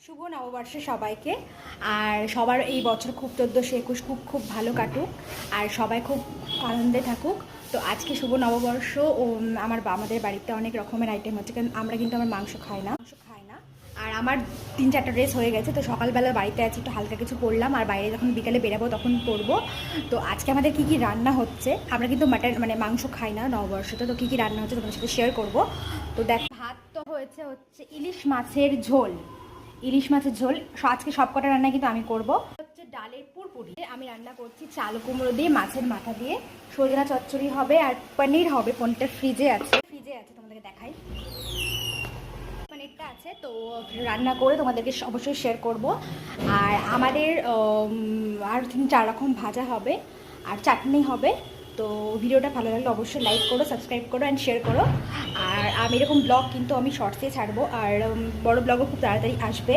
শুভ নববর্ষ সবাইকে। আর সবার এই বছর খুব 1421 খুব ভালো কাটুক আর সবাই খুব আনন্দে থাকুক। তো আজকে শুভ নববর্ষ ও আমাদের বাড়িতে অনেক রকমের আইটেম হচ্ছে, কারণ আমরা কিন্তু মাংস খাই না। আর আমার 3-4টা ড্রেস হয়ে গেছে, তো সকালবেলা বাড়িতে আছি একটু হালকা কিছু পরলাম, আর বাইরে যখন বিকালে বেরাবো তখন পরবো। তো আজকে আমাদের কী কী রান্না হচ্ছে, আমরা কিন্তু মাংস খাই না নববর্ষতে, তো কী কী রান্না হচ্ছে তোমাদের সাথে শেয়ার করবো। তো দেখ, ভাত তো হচ্ছে ইলিশ মাছের ঝোল। আজকে সব কটা রান্না কিন্তু আমি করবো। হচ্ছে ডালের পুরপুরি, আমি রান্না করছি চাল কুমড়ো দিয়ে, মাছের মাথা দিয়ে, সজনা চচ্চড়ি হবে আর পনির হবে। পনিরটা ফ্রিজে আছে তোমাদেরকে দেখাই। পনিরটা আছে, তো রান্না করে তোমাদেরকে অবশ্যই শেয়ার করব। আর আমাদের আর 3-4 রকম ভাজা হবে আর চাটনি হবে। তো ভিডিওটা ভালো লাগলে অবশ্যই লাইক করো, সাবস্ক্রাইব করো অ্যান্ড শেয়ার করো। আর আমি এরকম ব্লগ কিন্তু আমি শর্টসে ছাড়বো, আর বড় ব্লগও খুব তাড়াতাড়ি আসবে।